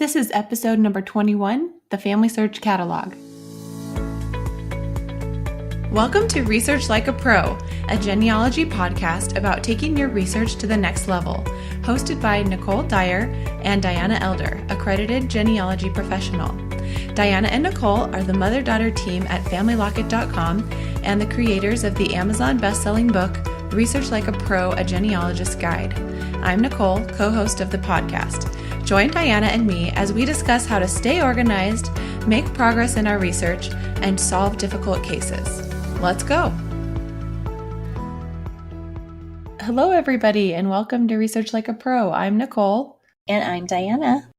This is episode number 21, the FamilySearch Catalog. Welcome to Research Like a Pro, a genealogy podcast about taking your research to the next level, hosted by Nicole Dyer and Diana Elder, accredited genealogy professional. Diana and Nicole are the mother-daughter team at FamilyLocket.com and the creators of the Amazon best-selling book, Research Like a Pro, a Genealogist Guide. I'm Nicole, co-host of the podcast. Join Diana and me as we discuss how to stay organized, make progress in our research, and solve difficult cases. Let's go. Hello, everybody, and welcome to Research Like a Pro. I'm Nicole. And I'm Diana.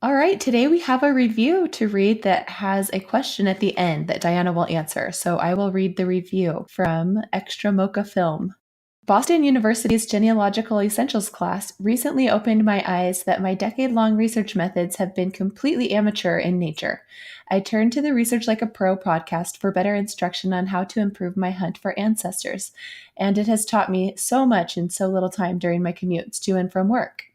All right, today we have a review to read that has a question at the end that Diana will answer. So I will read the review from Extra Mocha Film. Boston University's Genealogical Essentials class recently opened my eyes that my decade-long research methods have been completely amateur in nature. I turned to the Research Like a Pro podcast for better instruction on how to improve my hunt for ancestors, and it has taught me so much in so little time during my commutes to and from work.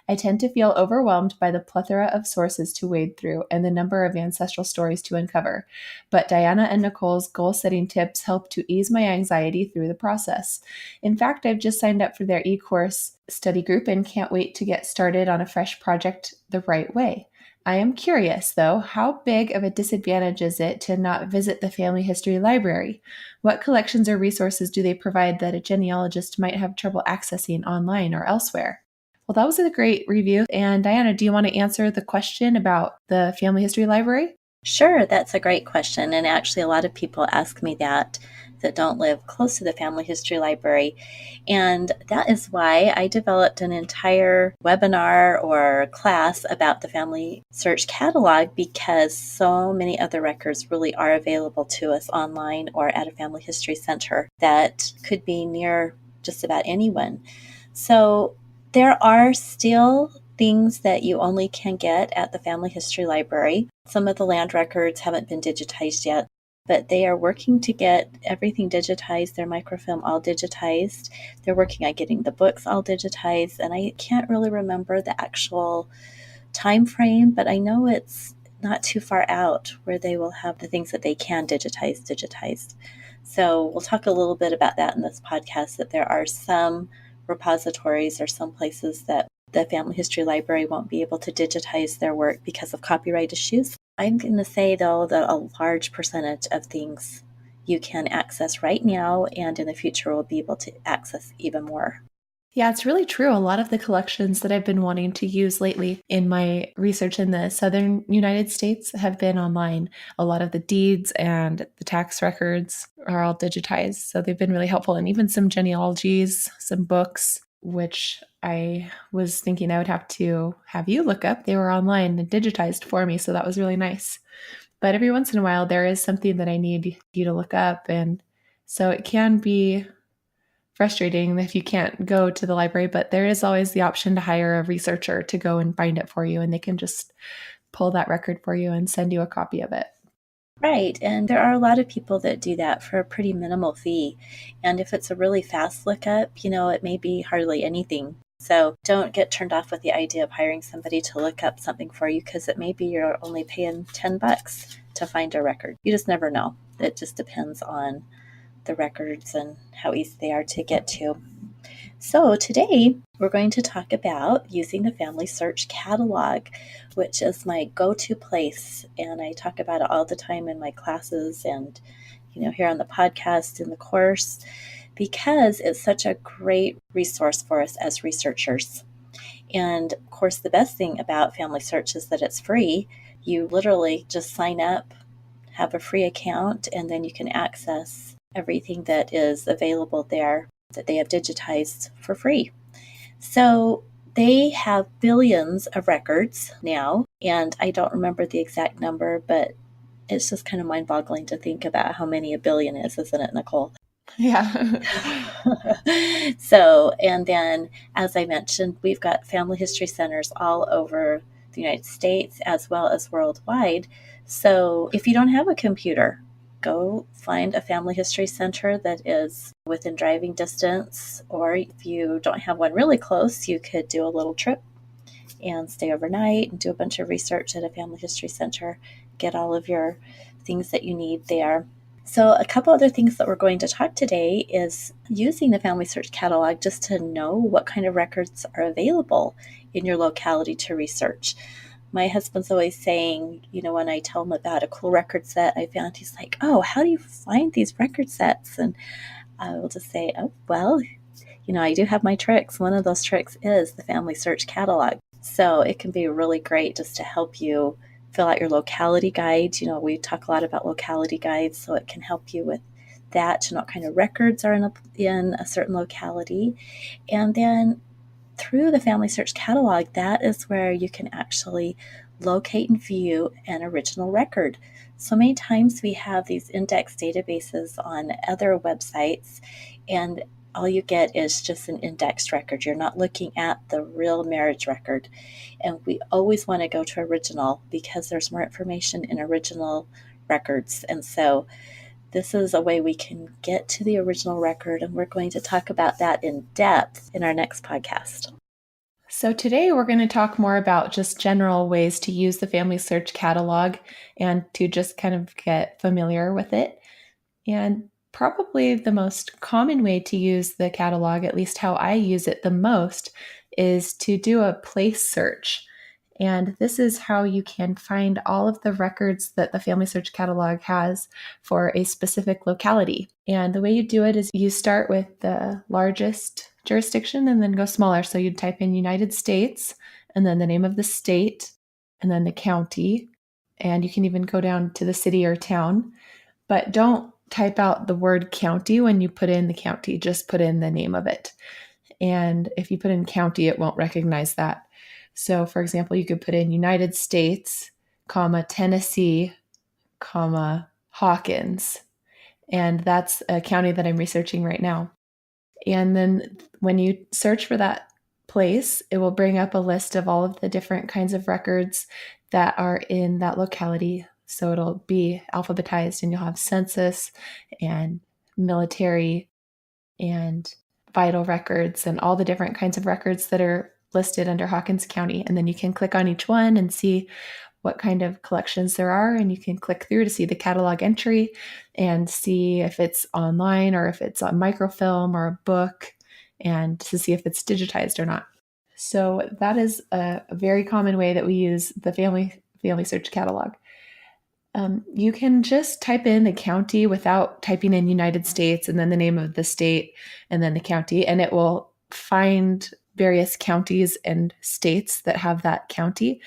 I tend to feel overwhelmed by the plethora of sources to wade through and the number of ancestral stories to uncover, but Diana and Nicole's goal-setting tips help to ease my anxiety through the process. In fact, I've just signed up for their eCourse study group and can't wait to get started on a fresh project the right way. I am curious, though, how big of a disadvantage is it to not visit the family history library? What collections or resources do they provide that a genealogist might have trouble accessing online or elsewhere? Well, that was a great review. And Diana, do you want to answer the question about the family history library? Sure, that's a great question. And actually, a lot of people ask me that don't live close to the family history library. And that is why I developed an entire webinar or class about the Family Search Catalog, because so many other records really are available to us online or at a family history center that could be near just about anyone. So there are still things that you only can get at the Family History Library. Some of the land records haven't been digitized yet, but they are working to get everything digitized, their microfilm all digitized. They're working on getting the books all digitized, and I can't really remember the actual time frame, but I know it's not too far out where they will have the things that they can digitized. So we'll talk a little bit about that in this podcast, that there are some repositories or some places that the Family History Library won't be able to digitize their work because of copyright issues. I'm going to say, though, that a large percentage of things you can access right now and in the future will be able to access even more. Yeah, it's really true. A lot of the collections that I've been wanting to use lately in my research in the southern United States have been online. A lot of the deeds and the tax records are all digitized, so they've been really helpful. And even some genealogies, some books, which I was thinking I would have to have you look up. They were online and digitized for me, so that was really nice. But every once in a while, there is something that I need you to look up, and so it can be frustrating if you can't go to the library, but there is always the option to hire a researcher to go and find it for you, and they can just pull that record for you and send you a copy of it. Right, and there are a lot of people that do that for a pretty minimal fee. And if it's a really fast lookup, it may be hardly anything. So don't get turned off with the idea of hiring somebody to look up something for you, because it may be you're only paying $10 to find a record. You just never know. It just depends on the records and how easy they are to get to. So today we're going to talk about using the Family Search Catalog, which is my go-to place. And I talk about it all the time in my classes and, here on the podcast in the course, because it's such a great resource for us as researchers. And of course, the best thing about Family Search is that it's free. You literally just sign up, have a free account, and then you can access everything that is available there that they have digitized for free. So they have billions of records now, and I don't remember the exact number, but it's just kind of mind-boggling to think about how many a billion is, isn't it, Nicole? Yeah. So, and then, as I mentioned, we've got family history centers all over the United States as well as worldwide. So if you don't have a computer, go find a family history center that is within driving distance, or if you don't have one really close, you could do a little trip and stay overnight and do a bunch of research at a family history center, get all of your things that you need there. So a couple other things that we're going to talk today is using the FamilySearch Catalog just to know what kind of records are available in your locality to research. My husband's always saying, when I tell him about a cool record set I found, he's like, oh, how do you find these record sets? And I will just say, oh, well, I do have my tricks. One of those tricks is the FamilySearch Catalog. So it can be really great just to help you fill out your locality guides. We talk a lot about locality guides, so it can help you with that, to know what kind of records are in a certain locality. And then through the FamilySearch Catalog, that is where you can actually locate and view an original record. So many times we have these index databases on other websites, and all you get is just an indexed record. You're not looking at the real marriage record. And we always want to go to original because there's more information in original records. And so this is a way we can get to the original record, and we're going to talk about that in depth in our next podcast. So today we're going to talk more about just general ways to use the FamilySearch Catalog and to just kind of get familiar with it. And probably the most common way to use the catalog, at least how I use it the most, is to do a place search. And this is how you can find all of the records that the FamilySearch Catalog has for a specific locality. And the way you do it is you start with the largest jurisdiction and then go smaller. So you'd type in United States and then the name of the state and then the county. And you can even go down to the city or town. But don't type out the word county when you put in the county. Just put in the name of it. And if you put in county, it won't recognize that. So, for example, you could put in United States, Tennessee, Hawkins. And that's a county that I'm researching right now. And then when you search for that place, it will bring up a list of all of the different kinds of records that are in that locality. So it'll be alphabetized, and you'll have census and military and vital records and all the different kinds of records that are listed under Hawkins County. And then you can click on each one and see what kind of collections there are. And you can click through to see the catalog entry and see if it's online or if it's a microfilm or a book, and to see if it's digitized or not. So that is a very common way that we use the FamilySearch Catalog. You can just type in the county without typing in United States and then the name of the state and then the county, and it will find various counties and states that have that county.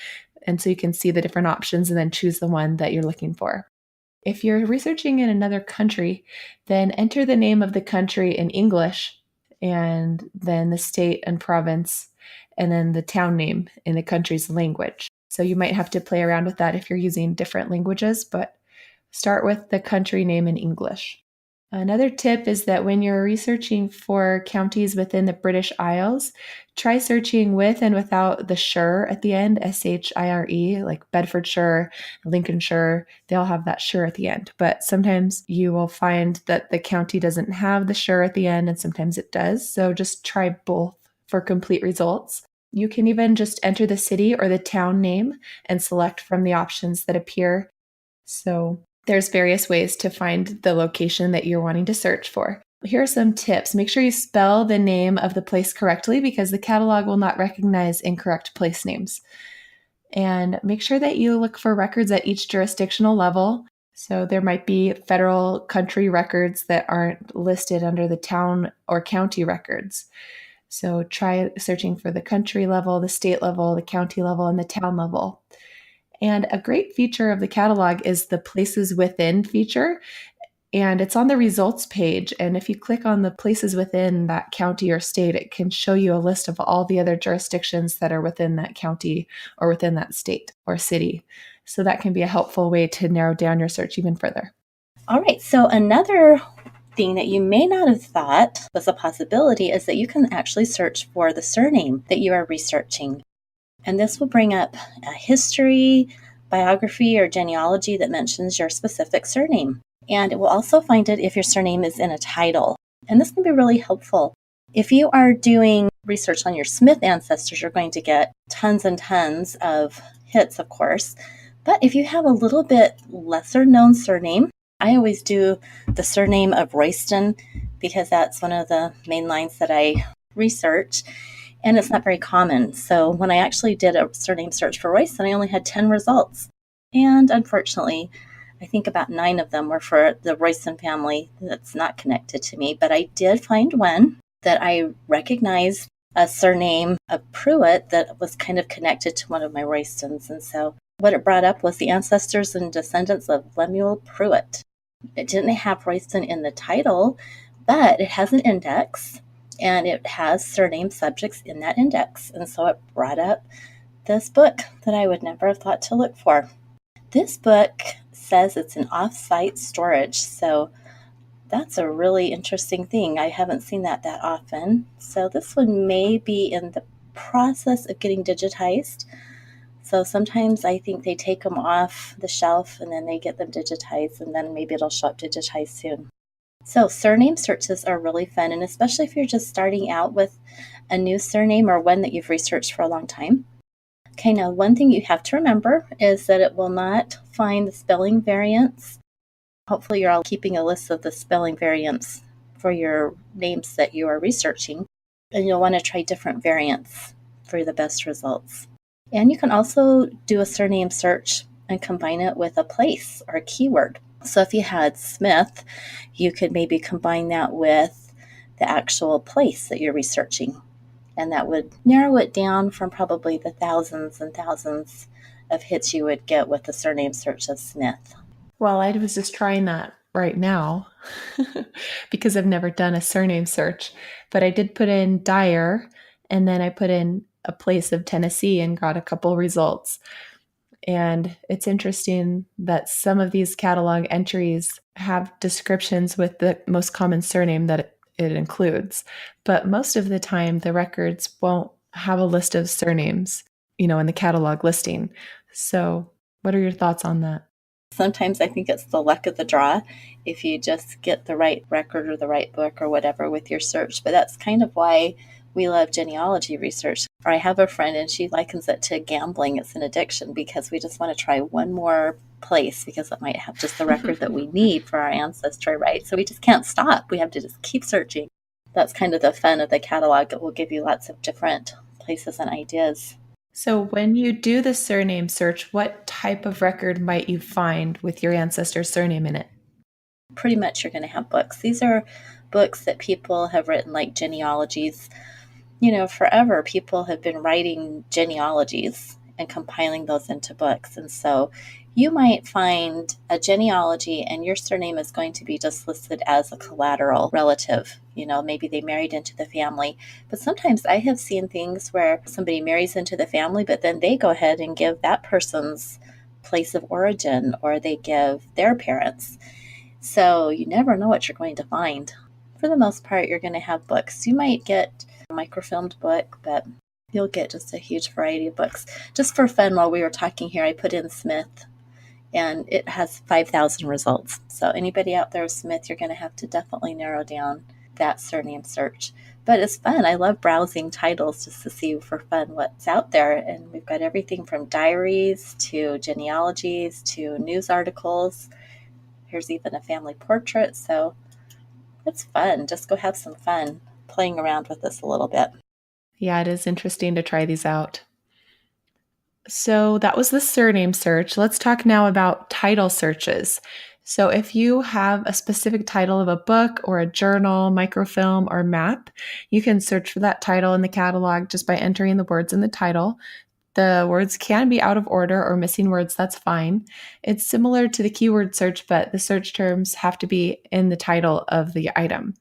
And so you can see the different options and then choose the one that you're looking for. If you're researching in another country, then enter the name of the country in English and then the state and province and then the town name in the country's language. So you might have to play around with that if you're using different languages, but start with the country name in English. Another tip is that when you're researching for counties within the British Isles, try searching with and without the shire at the end, shire, like Bedfordshire, Lincolnshire, they all have that shire at the end. But sometimes you will find that the county doesn't have the shire at the end, and sometimes it does. So just try both for complete results. You can even just enter the city or the town name and select from the options that appear. So there's various ways to find the location that you're wanting to search for. Here are some tips. Make sure you spell the name of the place correctly because the catalog will not recognize incorrect place names. And make sure that you look for records at each jurisdictional level. So there might be federal country records that aren't listed under the town or county records. So try searching for the country level, the state level, the county level, and the town level. And a great feature of the catalog is the Places Within feature. And it's on the results page. And if you click on the places within that county or state, it can show you a list of all the other jurisdictions that are within that county or within that state or city. So that can be a helpful way to narrow down your search even further. All right. So another thing that you may not have thought was a possibility is that you can actually search for the surname that you are researching. And this will bring up a history, biography, or genealogy that mentions your specific surname. And it will also find it if your surname is in a title. And this can be really helpful. If you are doing research on your Smith ancestors, you're going to get tons and tons of hits, of course. But if you have a little bit lesser known surname, I always do the surname of Royston because that's one of the main lines that I research, and it's not very common. So when I actually did a surname search for Royston, I only had 10 results. And unfortunately, I think about 9 of them were for the Royston family that's not connected to me. But I did find one that I recognized, a surname of Pruitt that was kind of connected to one of my Roystons. And so what it brought up was the ancestors and descendants of Lemuel Pruitt. It didn't have Royston in the title, but it has an index and it has surname subjects in that index. And so it brought up this book that I would never have thought to look for. This book says it's an off-site storage, so that's a really interesting thing. I haven't seen that often. So this one may be in the process of getting digitized. So sometimes I think they take them off the shelf and then they get them digitized, and then maybe it'll show up digitized soon. So surname searches are really fun, and especially if you're just starting out with a new surname or one that you've researched for a long time. Okay, now one thing you have to remember is that it will not find the spelling variants. Hopefully you're all keeping a list of the spelling variants for your names that you are researching, and you'll want to try different variants for the best results. And you can also do a surname search and combine it with a place or a keyword. So if you had Smith, you could maybe combine that with the actual place that you're researching. And that would narrow it down from probably the thousands and thousands of hits you would get with the surname search of Smith. Well, I was just trying that right now because I've never done a surname search, but I did put in Dyer and then I put in a place of Tennessee and got a couple results. And it's interesting that some of these catalog entries have descriptions with the most common surname that it includes. But most of the time, the records won't have a list of surnames, in the catalog listing. So what are your thoughts on that? Sometimes I think it's the luck of the draw if you just get the right record or the right book or whatever with your search. But that's kind of why we love genealogy research. Or I have a friend and she likens it to gambling. It's an addiction because we just want to try one more place because it might have just the record that we need for our ancestry, right? So we just can't stop. We have to just keep searching. That's kind of the fun of the catalog. It will give you lots of different places and ideas. So when you do the surname search, what type of record might you find with your ancestor's surname in it? Pretty much you're going to have books. These are books that people have written, like genealogies. Forever people have been writing genealogies and compiling those into books. And so you might find a genealogy and your surname is going to be just listed as a collateral relative. Maybe they married into the family. But sometimes I have seen things where somebody marries into the family, but then they go ahead and give that person's place of origin, or they give their parents. So you never know what you're going to find. For the most part, you're going to have books. You might get a microfilmed book, but you'll get just a huge variety of books. Just for fun, while we were talking here, I put in Smith, and it has 5,000 results. So anybody out there with Smith, you're going to have to definitely narrow down that surname search. But it's fun. I love browsing titles just to see for fun what's out there. And we've got everything from diaries to genealogies to news articles. Here's even a family portrait. So it's fun. Just go have some fun playing around with this a little bit. Yeah, it is interesting to try these out. So that was the surname search. Let's talk now about title searches. So if you have a specific title of a book or a journal, microfilm, or map, you can search for that title in the catalog just by entering the words in the title. The words can be out of order or missing words, that's fine. It's similar to the keyword search, but the search terms have to be in the title of the item.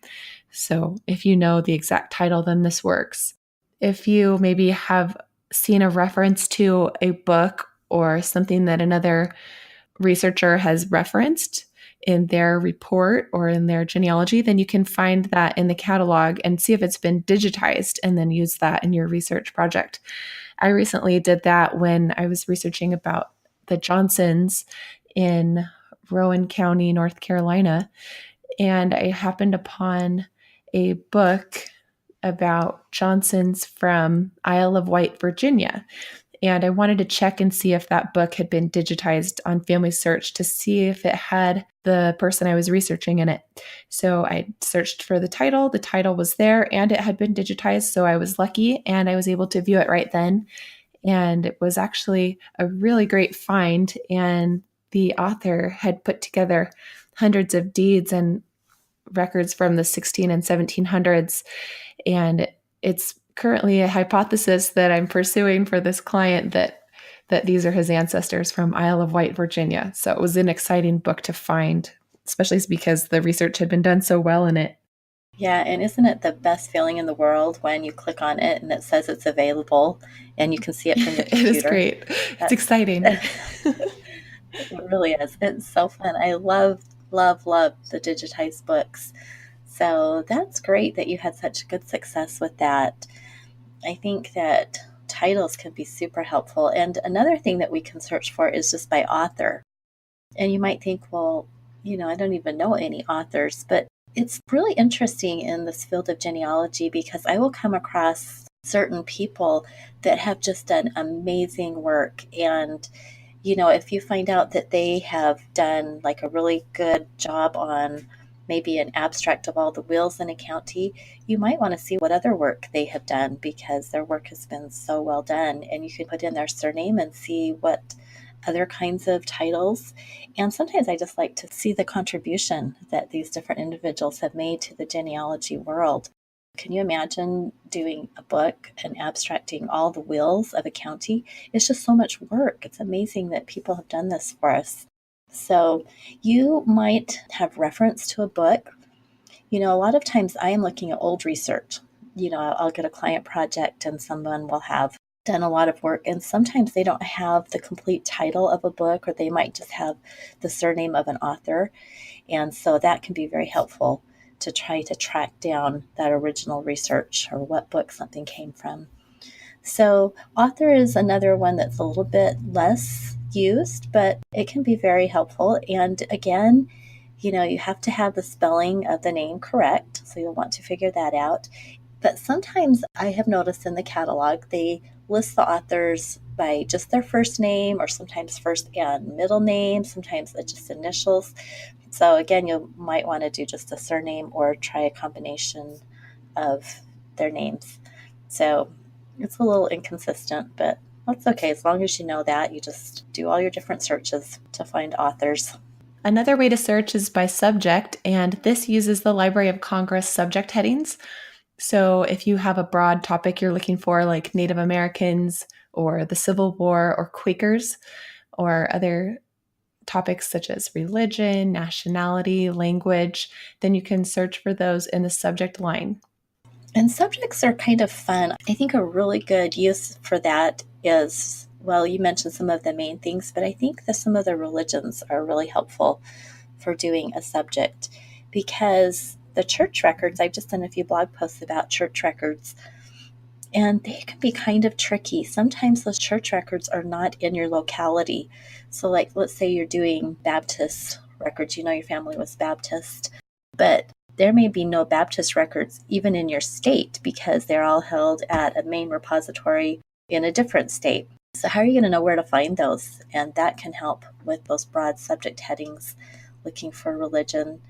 So if you know the exact title, then this works. If you maybe have seen a reference to a book or something that another researcher has referenced in their report or in their genealogy, then you can find that in the catalog and see if it's been digitized and then use that in your research project. I recently did that when I was researching about the Johnsons in Rowan County, North Carolina, and I happened upon a book about Johnson's from Isle of Wight, Virginia. And I wanted to check and see if that book had been digitized on FamilySearch to see if it had the person I was researching in it. So I searched for the title. The title was there and it had been digitized. So I was lucky and I was able to view it right then. And it was actually a really great find. And the author had put together hundreds of deeds and records from the 16 and 1700s. And it's currently a hypothesis that I'm pursuing for this client that these are his ancestors from Isle of Wight, Virginia. So it was an exciting book to find, especially because the research had been done so well in it. Yeah, and isn't it the best feeling in the world when you click on it and it says it's available and you can see it from your computer? It is great. It's exciting. It really is. It's so fun. I love the digitized books. So that's great that you had such good success with that. I think that titles can be super helpful. And another thing that we can search for is just by author. And you might think, well, I don't even know any authors, but it's really interesting in this field of genealogy because I will come across certain people that have just done amazing work. And, if you find out that they have done like a really good job on maybe an abstract of all the wills in a county, you might want to see what other work they have done because their work has been so well done. And you can put in their surname and see what other kinds of titles. And sometimes I just like to see the contribution that these different individuals have made to the genealogy world. Can you imagine doing a book and abstracting all the wills of a county? It's just so much work. It's amazing that people have done this for us. So you might have reference to a book. A lot of times I am looking at old research. I'll get a client project and someone will have done a lot of work, and sometimes they don't have the complete title of a book, or they might just have the surname of an author. And so that can be very helpful to try to track down that original research or what book something came from. So author is another one that's a little bit less used, but it can be very helpful. And again, you have to have the spelling of the name correct, so you'll want to figure that out. But sometimes I have noticed in the catalog, they list the authors by just their first name, or sometimes first and middle name, sometimes just initials. So again, you might want to do just a surname or try a combination of their names. So it's a little inconsistent, but that's okay. As long as you know that, you just do all your different searches to find authors. Another way to search is by subject, and this uses the Library of Congress subject headings. So if you have a broad topic you're looking for, like Native Americans or the Civil War or Quakers, or other topics such as religion, nationality, language, then you can search for those in the subject line. And subjects are kind of fun. I think a really good use for that is, well, you mentioned some of the main things, but I think that some of the religions are really helpful for doing a subject, because the church records, I've just done a few blog posts about church records, and they can be kind of tricky. Sometimes those church records are not in your locality. So like, let's say you're doing Baptist records, your family was Baptist, but there may be no Baptist records even in your state because they're all held at a main repository in a different state. So how are you going to know where to find those? And that can help with those broad subject headings, looking for religion.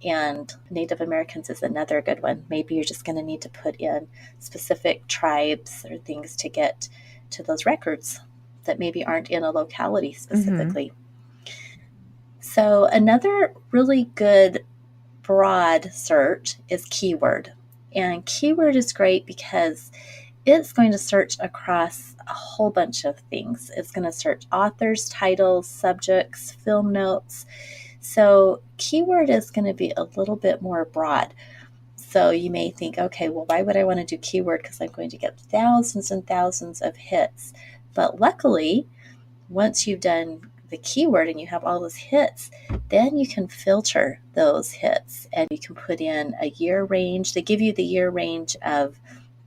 And Native Americans is another good one. Maybe you're just going to need to put in specific tribes or things to get to those records that maybe aren't in a locality specifically. So another really good broad search is keyword. And keyword is great because it's going to search across a whole bunch of things. It's going to search authors, titles, subjects, film notes. So keyword is going to be a little bit more broad. So you may think, okay, well, why would I want to do keyword? Because I'm going to get thousands and thousands of hits. But luckily, once you've done the keyword and you have all those hits, then you can filter those hits and you can put in a year range. They give you the year range of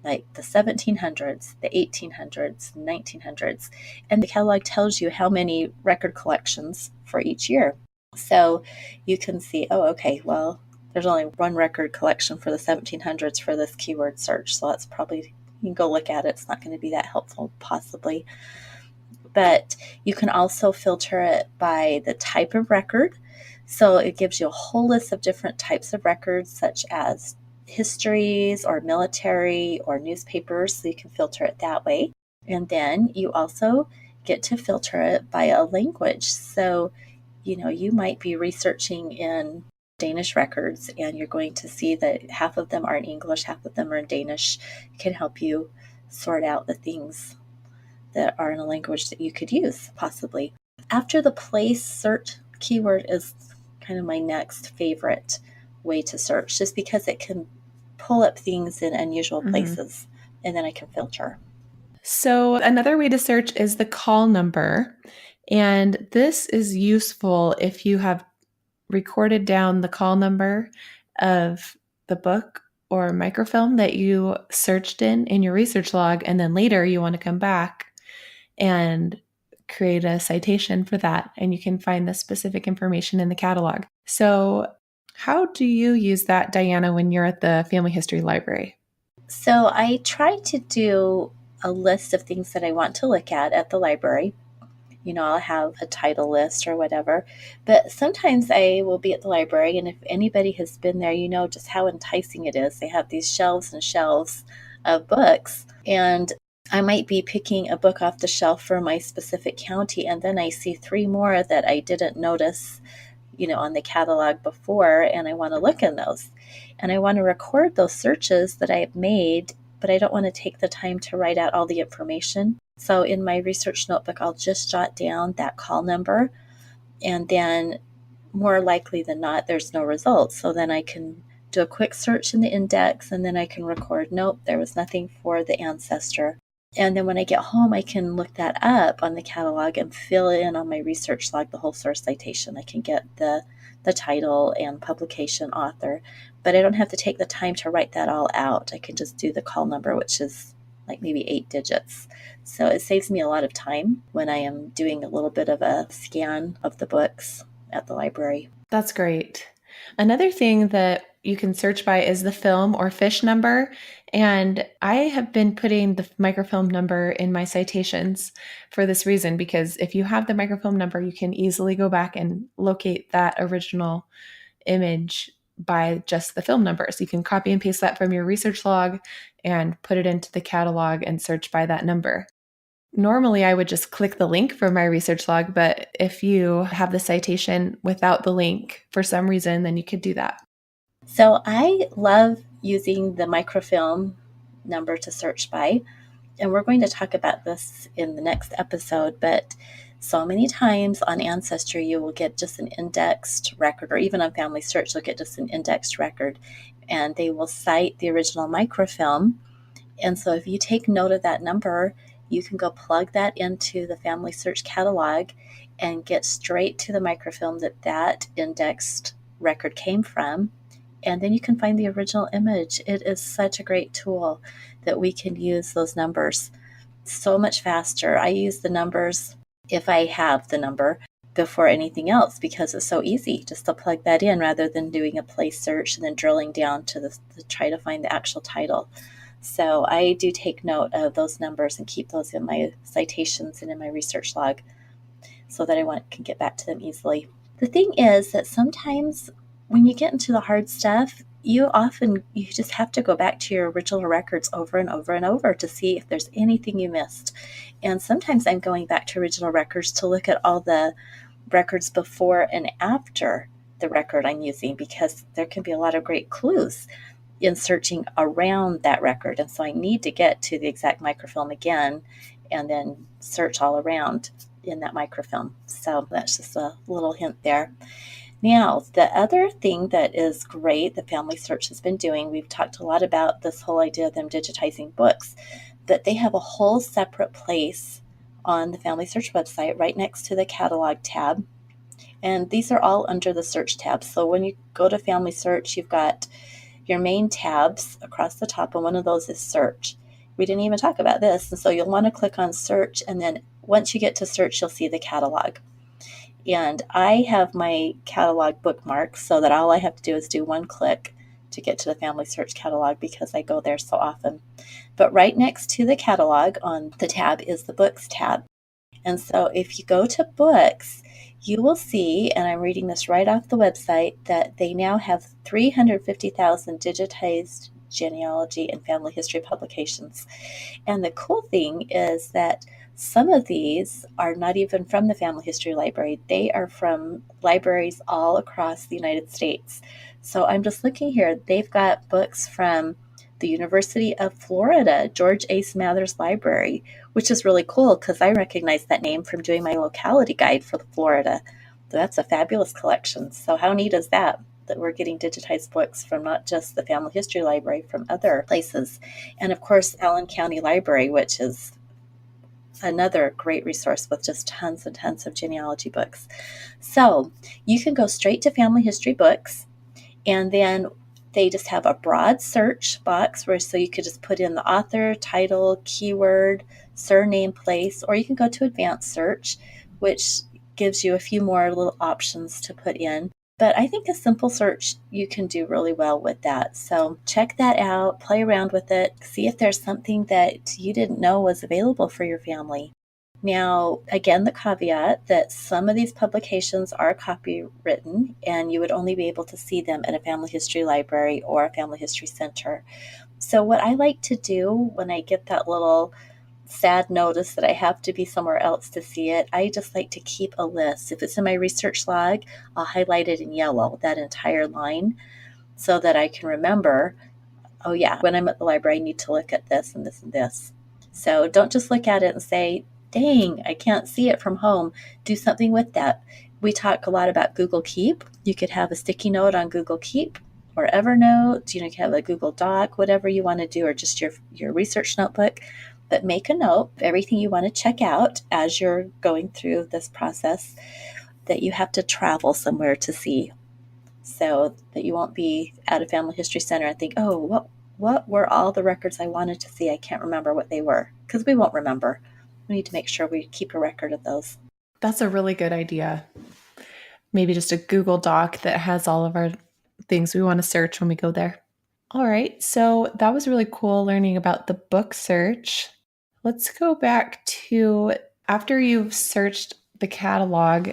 like the 1700s, the 1800s, 1900s, and the catalog tells you how many record collections for each year. So you can see, oh, okay, well, there's only one record collection for the 1700s for this keyword search. So that's probably, you can go look at it. It's not going to be that helpful, possibly. But you can also filter it by the type of record. So it gives you a whole list of different types of records, such as histories or military or newspapers. So you can filter it that way. And then you also get to filter it by a language. So, you might be researching in Danish records, and you're going to see that half of them are in English, half of them are in Danish. It can help you sort out the things that are in a language that you could use, possibly. After the place search keyword is kind of my next favorite way to search, just because it can pull up things in unusual places, and then I can filter. So another way to search is the call number. And this is useful if you have recorded down the call number of the book or microfilm that you searched in your research log, and then later you want to come back and create a citation for that, and you can find the specific information in the catalog. So how do you use that, Diana, when you're at the Family History Library? So I try to do a list of things that I want to look at the library. I'll have a title list or whatever, but sometimes I will be at the library, and if anybody has been there, you know just how enticing it is. They have these shelves and shelves of books, and I might be picking a book off the shelf for my specific county, and then I see 3 more that I didn't notice, on the catalog before, and I want to look in those. And I want to record those searches that I have made, but I don't want to take the time to write out all the information. So in my research notebook, I'll just jot down that call number, and then more likely than not, there's no results. So then I can do a quick search in the index, and then I can record, nope, there was nothing for the ancestor. And then when I get home, I can look that up on the catalog and fill in on my research log the whole source citation. I can get the title and publication author, but I don't have to take the time to write that all out. I can just do the call number, which is like maybe 8 digits. So it saves me a lot of time when I am doing a little bit of a scan of the books at the library. That's great. Another thing that you can search by is the film or fish number. And I have been putting the microfilm number in my citations for this reason, because if you have the microfilm number, you can easily go back and locate that original image by just the film number. So you can copy and paste that from your research log and put it into the catalog and search by that number. Normally, I would just click the link from my research log, but if you have the citation without the link for some reason, then you could do that. So I love using the microfilm number to search by, and we're going to talk about this in the next episode, but so many times on Ancestry, you will get just an indexed record, or even on FamilySearch, you'll get just an indexed record, and they will cite the original microfilm. And so if you take note of that number, you can go plug that into the FamilySearch Catalog and get straight to the microfilm that indexed record came from. And then you can find the original image. It is such a great tool that we can use those numbers so much faster. I use the numbers if I have the number before anything else, because it's so easy just to plug that in rather than doing a place search and then drilling down to try to find the actual title. So I do take note of those numbers and keep those in my citations and in my research log so that I can get back to them easily. The thing is that sometimes when you get into the hard stuff, you just have to go back to your original records over and over and over to see if there's anything you missed. And sometimes I'm going back to original records to look at all the records before and after the record I'm using, because there can be a lot of great clues in searching around that record. And so I need to get to the exact microfilm again and then search all around in that microfilm. So that's just a little hint there. Now, the other thing that is great that FamilySearch has been doing, we've talked a lot about this whole idea of them digitizing books, but they have a whole separate place on the FamilySearch website right next to the catalog tab. And these are all under the search tab. So when you go to FamilySearch, you've got your main tabs across the top, and one of those is search. We didn't even talk about this, and so you'll want to click on search, and then once you get to search, you'll see the catalog. And I have my catalog bookmarked so that all I have to do is do one click to get to the Family Search Catalog because I go there so often. But right next to the catalog on the tab is the Books tab. And so if you go to Books, you will see, and I'm reading this right off the website, that they now have 350,000 digitized genealogy and family history publications. And the cool thing is that some of these are not even from the Family History Library. They are from libraries all across the United States. So I'm just looking here. They've got books from the University of Florida, George A. Smathers Library, which is really cool because I recognize that name from doing my locality guide for Florida. That's a fabulous collection. So how neat is that we're getting digitized books from not just the Family History Library, from other places. And of course, Allen County Library, which is another great resource with just tons and tons of genealogy books. So you can go straight to family history books, and then they just have a broad search box so you could just put in the author, title, keyword, surname, place, or you can go to advanced search, which gives you a few more little options to put in. But I think a simple search, you can do really well with that. So check that out, play around with it, see if there's something that you didn't know was available for your family. Now, again, the caveat that some of these publications are copywritten and you would only be able to see them at a family history library or a family history center. So what I like to do when I get that little sad notice that I have to be somewhere else to see it, I just like to keep a list. If it's in my research log, I'll highlight it in yellow, that entire line, so that I can remember, oh yeah, when I'm at the library, I need to look at this and this and this. So don't just look at it and say, dang, I can't see it from home. Do something with that. We talk a lot about Google Keep. You could have a sticky note on Google Keep or Evernote. You can have a Google Doc, whatever you want to do, or just your research notebook. But make a note of everything you want to check out as you're going through this process that you have to travel somewhere to see, so that you won't be at a family history center and think, oh, what were all the records I wanted to see? I can't remember what they were, because we won't remember. We need to make sure we keep a record of those. That's a really good idea. Maybe just a Google Doc that has all of our things we want to search when we go there. All right, so that was really cool learning about the book search. Let's go back to, after you've searched the catalog,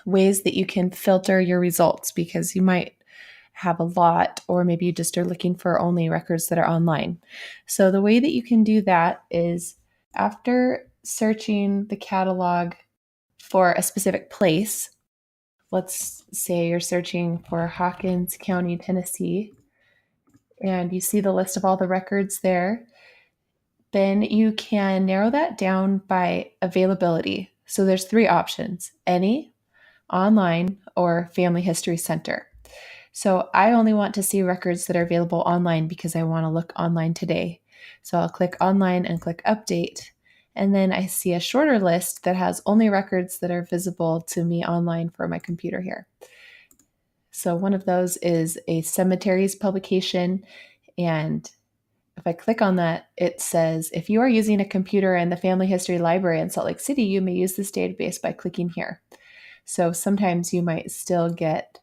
ways that you can filter your results, because you might have a lot, or maybe you just are looking for only records that are online. So the way that you can do that is, after searching the catalog for a specific place, let's say you're searching for Hawkins County, Tennessee, and you see the list of all the records there, then you can narrow that down by availability. So there's 3 options: any, online, or Family History Center. So I only want to see records that are available online because I want to look online today. So I'll click online and click update. And then I see a shorter list that has only records that are visible to me online for my computer here. So one of those is a Cemeteries Publication. And if I click on that, it says, if you are using a computer in the Family History Library in Salt Lake City, you may use this database by clicking here. So sometimes you might still get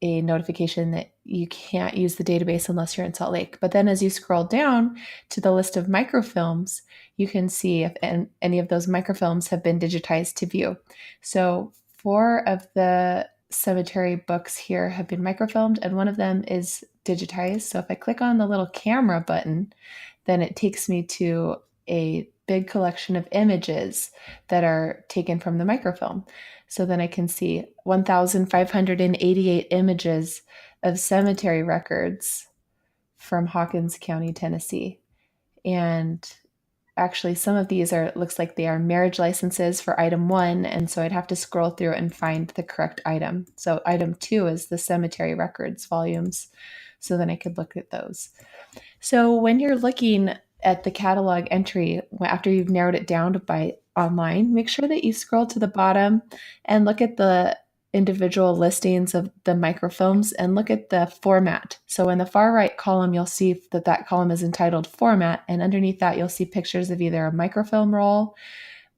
a notification that you can't use the database unless you're in Salt Lake. But then as you scroll down to the list of microfilms, you can see if any of those microfilms have been digitized to view. So 4 of the cemetery books here have been microfilmed, and one of them is digitized. So if I click on the little camera button, then it takes me to a big collection of images that are taken from the microfilm. So then I can see 1,588 images of cemetery records from Hawkins County, Tennessee. And actually, some of these looks like they are marriage licenses for item 1, and so I'd have to scroll through and find the correct item. So item 2 is the cemetery records volumes. So then I could look at those. So when you're looking at the catalog entry, after you've narrowed it down to by online, make sure that you scroll to the bottom and look at the individual listings of the microfilms and look at the format. So in the far right column, you'll see that column is entitled Format, and underneath that, you'll see pictures of either a microfilm roll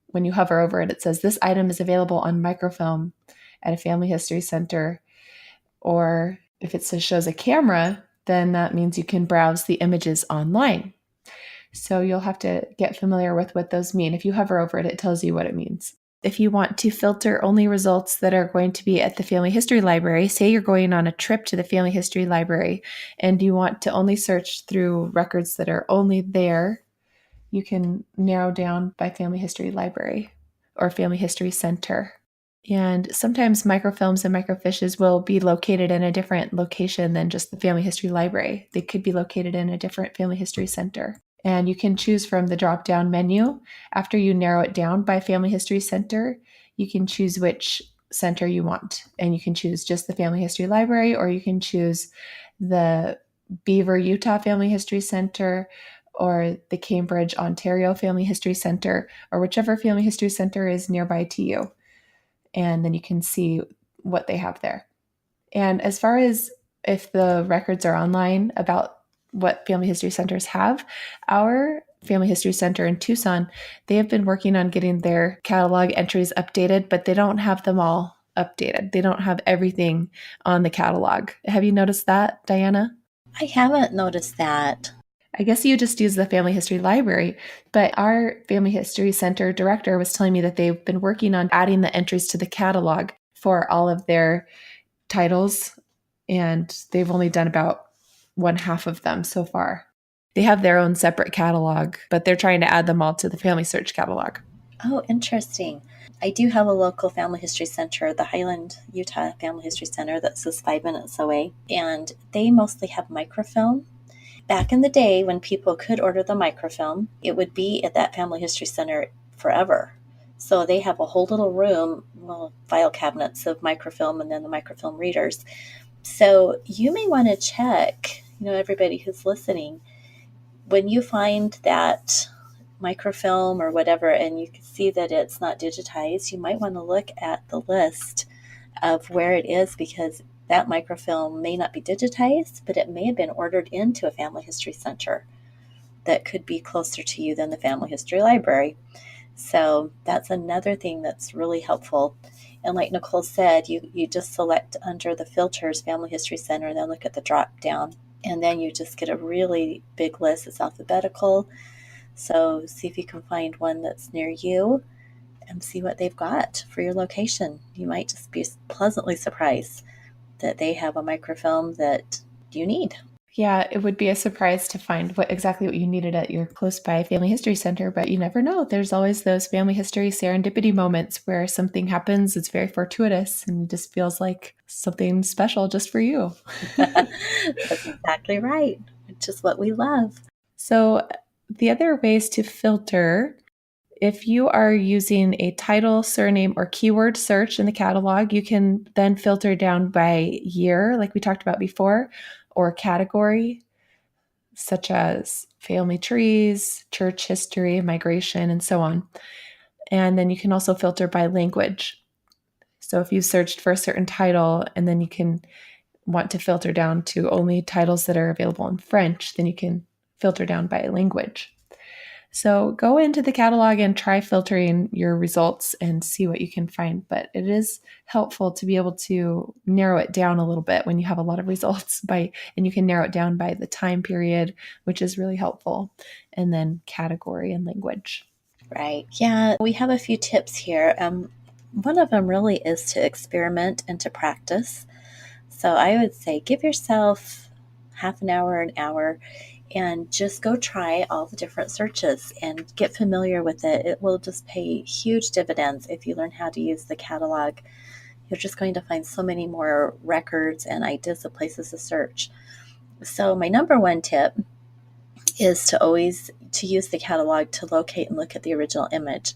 when you hover over it, it says this item is available on microfilm at a family history center. Or if it shows a camera, then that means you can browse the images online. So you'll have to get familiar with what those mean. If you hover over it, it tells you what it means. If you want to filter only results that are going to be at the Family History Library, say you're going on a trip to the Family History Library and you want to only search through records that are only there, you can narrow down by Family History Library or Family History Center. And sometimes microfilms and microfiches will be located in a different location than just the Family History Library. They could be located in a different Family History Center. And you can choose from the drop-down menu. After you narrow it down by Family History Center, you can choose which center you want. And you can choose just the Family History Library, or you can choose the Beaver, Utah Family History Center, or the Cambridge, Ontario Family History Center, or whichever Family History Center is nearby to you. And then you can see what they have there. And as far as if the records are online about what family history centers have, our Family History Center in Tucson, they have been working on getting their catalog entries updated, but they don't have them all updated. They don't have everything on the catalog. Have you noticed that, Diana? I haven't noticed that. I guess you just use the Family History Library, but our Family History Center director was telling me that they've been working on adding the entries to the catalog for all of their titles, and they've only done about one half of them so far. They have their own separate catalog, but they're trying to add them all to the FamilySearch Catalog. Oh, interesting. I do have a local family history center, the Highland, Utah Family History Center, that's just 5 minutes away, and they mostly have microfilm. Back in the day when people could order the microfilm, it would be at that Family History Center forever. So they have a whole little room, file cabinets of microfilm and then the microfilm readers. So you may want to check, everybody who's listening, when you find that microfilm or whatever, and you can see that it's not digitized, you might want to look at the list of where it is, because that microfilm may not be digitized, but it may have been ordered into a family history center that could be closer to you than the Family History Library. So that's another thing that's really helpful. And like Nicole said, you just select under the filters Family History Center and then look at the drop down. And then you just get a really big list. It's alphabetical. So see if you can find one that's near you and see what they've got for your location. You might just be pleasantly surprised that they have a microfilm that you need. Yeah, it would be a surprise to find exactly what you needed at your close by Family History Center, but you never know. There's always those family history serendipity moments where something happens, it's very fortuitous, and it just feels like something special just for you. That's exactly right, which is what we love. So the other ways to filter, if you are using a title, surname, or keyword search in the catalog, you can then filter down by year, like we talked about before, or category, such as family trees, church history, migration, and so on. And then you can also filter by language. So if you searched for a certain title and then you can want to filter down to only titles that are available in French, then you can filter down by language. So go into the catalog and try filtering your results and see what you can find. But it is helpful to be able to narrow it down a little bit when you have a lot of results and you can narrow it down by the time period, which is really helpful. And then category and language. Right. Yeah, we have a few tips here. One of them really is to experiment and to practice. So I would say give yourself half an hour, and just go try all the different searches and get familiar with it. It will just pay huge dividends if you learn how to use the catalog. You're just going to find so many more records and ideas of places to search. So my number one tip is to use the catalog to locate and look at the original image.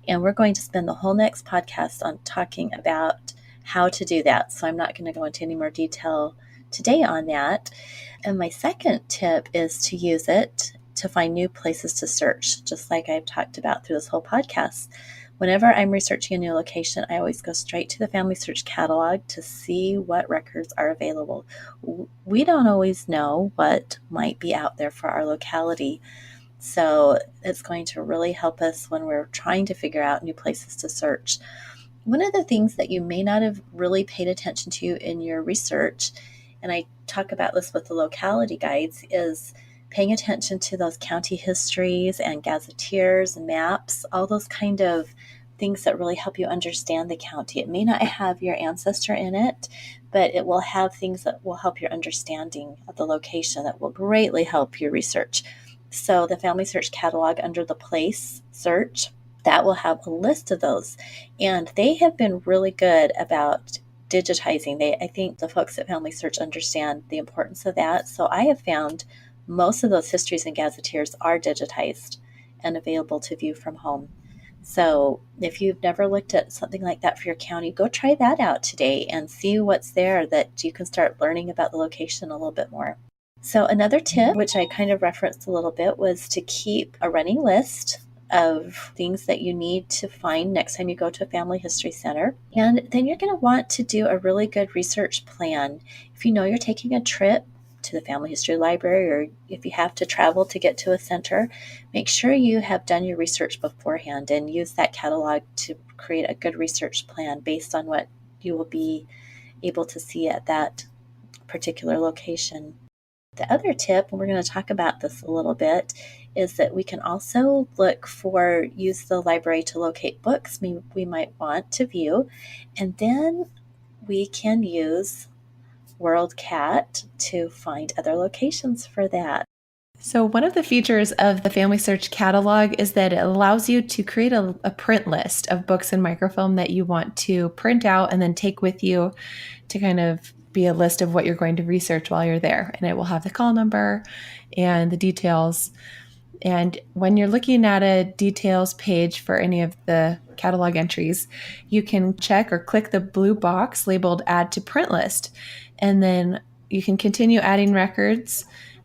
And we're going to spend the whole next podcast on talking about how to do that. So I'm not going to go into any more detail today on that. And my second tip is to use it to find new places to search, just like I've talked about through this whole podcast. Whenever I'm researching a new location, I always go straight to the FamilySearch Catalog to see what records are available. We don't always know what might be out there for our locality. So it's going to really help us when we're trying to figure out new places to search. One of the things that you may not have really paid attention to in your research, and I talk about this with the locality guides, is paying attention to those county histories and gazetteers and maps, all those kind of things that really help you understand the county. It may not have your ancestor in it, but it will have things that will help your understanding of the location that will greatly help your research. So the Family Search Catalog under the place search, that will have a list of those. And they have been really good about digitizing. I think the folks at Family Search understand the importance of that. So I have found most of those histories and gazetteers are digitized and available to view from home. So if you've never looked at something like that for your county, go try that out today and see what's there that you can start learning about the location a little bit more. So another tip, which I kind of referenced a little bit, was to keep a running list of things that you need to find next time you go to a family history center. And then you're going to want to do a really good research plan. If you know you're taking a trip to the family history library, or if you have to travel to get to a center, make sure you have done your research beforehand and use that catalog to create a good research plan based on what you will be able to see at that particular location. The other tip, and we're going to talk about this a little bit, is that we can also use the library to locate books we might want to view, and then we can use Worldcat to find other locations for that. So one of the features of the Family Search Catalog is that it allows you to create a print list of books in microfilm that you want to print out and then take with you to kind of be a list of what you're going to research while you're there. And it will have the call number and the details. And when you're looking at a details page for any of the catalog entries, you can check or click the blue box labeled Add to Print List. And then you can continue adding records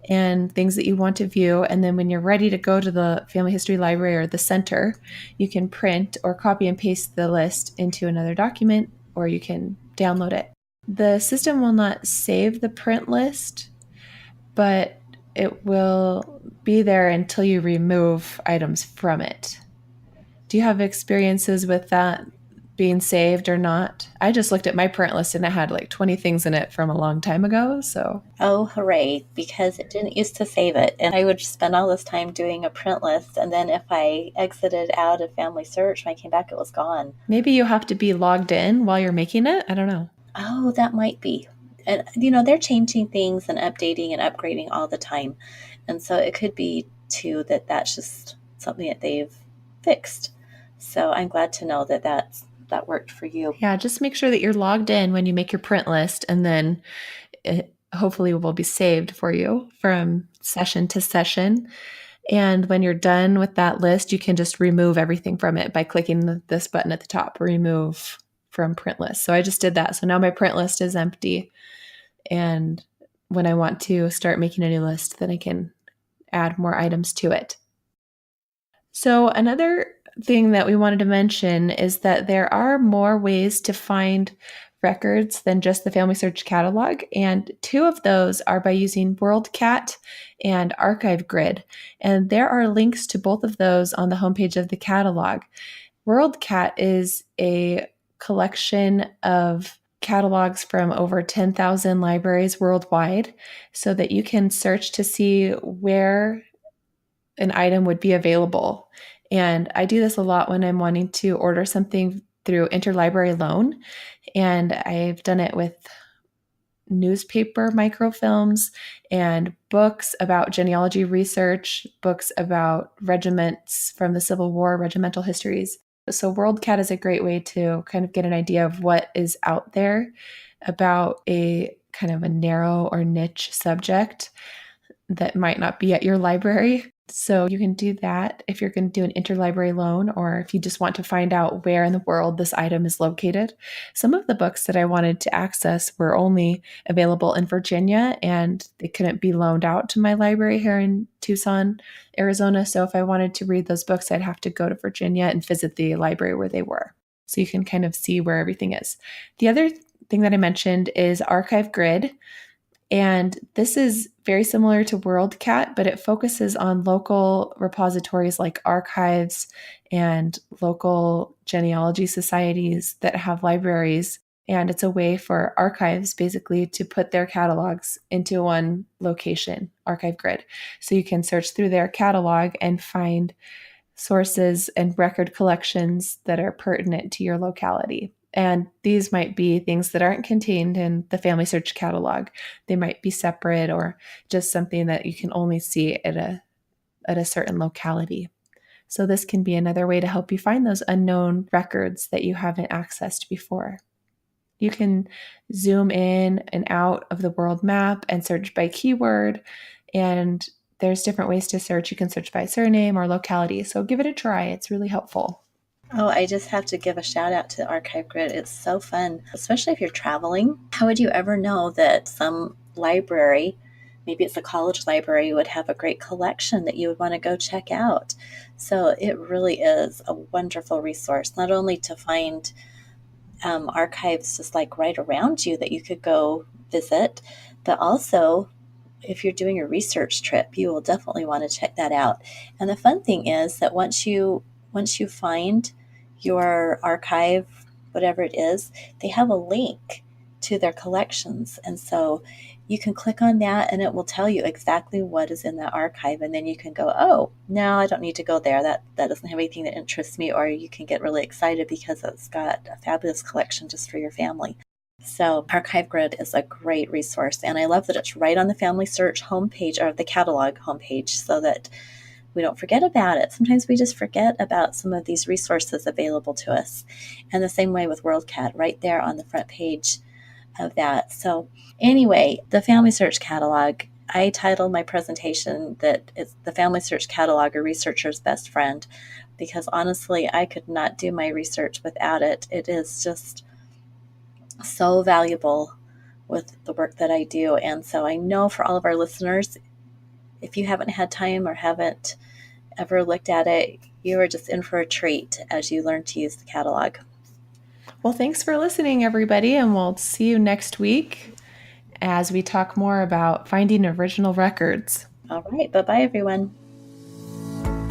and things that you want to view. And then when you're ready to go to the Family History Library or the center, you can print or copy and paste the list into another document, or you can download it. The system will not save the print list, but it will be there until you remove items from it. Do you have experiences with that being saved or not? I just looked at my print list and it had like 20 things in it from a long time ago. So, oh, hooray, because it didn't used to save it. And I would spend all this time doing a print list. And then if I exited out of Family Search, when I came back, it was gone. Maybe you have to be logged in while you're making it. I don't know. Oh, that might be. And, they're changing things and updating and upgrading all the time. And so it could be, too, that that's just something that they've fixed. So I'm glad to know that that worked for you. Yeah, just make sure that you're logged in when you make your print list, and then it hopefully will be saved for you from session to session. And when you're done with that list, you can just remove everything from it by clicking this button at the top, remove from print list. So I just did that. So now my print list is empty. And when I want to start making a new list, then I can add more items to it. So another thing that we wanted to mention is that there are more ways to find records than just the Family Search Catalog, and two of those are by using Worldcat and Archive Grid, and there are links to both of those on the homepage of the catalog. Worldcat is a collection of catalogs from over 10,000 libraries worldwide, so that you can search to see where an item would be available. And I do this a lot when I'm wanting to order something through interlibrary loan. And I've done it with newspaper microfilms and books about genealogy research, books about regiments from the Civil War, regimental histories. So Worldcat is a great way to kind of get an idea of what is out there about a kind of a narrow or niche subject that might not be at your library. So you can do that if you're going to do an interlibrary loan, or if you just want to find out where in the world this item is located. Some of the books that I wanted to access were only available in Virginia, and they couldn't be loaned out to my library here in Tucson, Arizona. So if I wanted to read those books, I'd have to go to Virginia and visit the library where they were. So you can kind of see where everything is. The other thing that I mentioned is Archive Grid. And this is very similar to Worldcat, but it focuses on local repositories like archives and local genealogy societies that have libraries. And it's a way for archives basically to put their catalogs into one location, Archive Grid. So you can search through their catalog and find sources and record collections that are pertinent to your locality. And these might be things that aren't contained in the FamilySearch Catalog. They might be separate or just something that you can only see at a certain locality. So this can be another way to help you find those unknown records that you haven't accessed before. You can zoom in and out of the world map and search by keyword, and there's different ways to search. You can search by surname or locality. So give it a try. It's really helpful. Oh, I just have to give a shout out to Archive Grid. It's so fun, especially if you're traveling. How would you ever know that some library, maybe it's a college library, would have a great collection that you would want to go check out? So it really is a wonderful resource, not only to find archives just like right around you that you could go visit, but also if you're doing a research trip, you will definitely want to check that out. And the fun thing is that once you find your archive, whatever it is, they have a link to their collections. And so you can click on that and it will tell you exactly what is in that archive. And then you can go, oh, no, I don't need to go there. That doesn't have anything that interests me. Or you can get really excited because it's got a fabulous collection just for your family. So Archive Grid is a great resource. And I love that it's right on the FamilySearch homepage or the catalog homepage so that we don't forget about it. Sometimes we just forget about some of these resources available to us. And the same way with Worldcat, right there on the front page of that. So anyway, the FamilySearch Catalog, I titled my presentation that it's the FamilySearch Catalog, a researcher's best friend, because honestly, I could not do my research without it. It is just so valuable with the work that I do. And so I know for all of our listeners, if you haven't had time or haven't ever looked at it, you are just in for a treat as you learn to use the catalog. Well, thanks for listening, everybody, and we'll see you next week as we talk more about finding original records. All right. Bye-bye, everyone.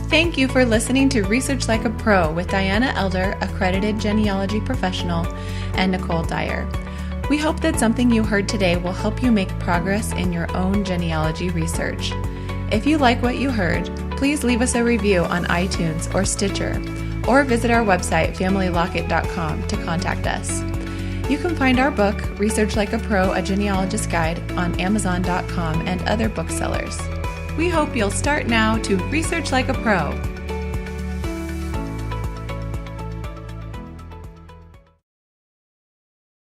Thank you for listening to Research Like a Pro with Diana Elder, accredited genealogy professional, and Nicole Dyer. We hope that something you heard today will help you make progress in your own genealogy research. If you like what you heard, please leave us a review on iTunes or Stitcher, or visit our website, familylocket.com, to contact us. You can find our book, Research Like a Pro, A Genealogist Guide, on Amazon.com and other booksellers. We hope you'll start now to research like a pro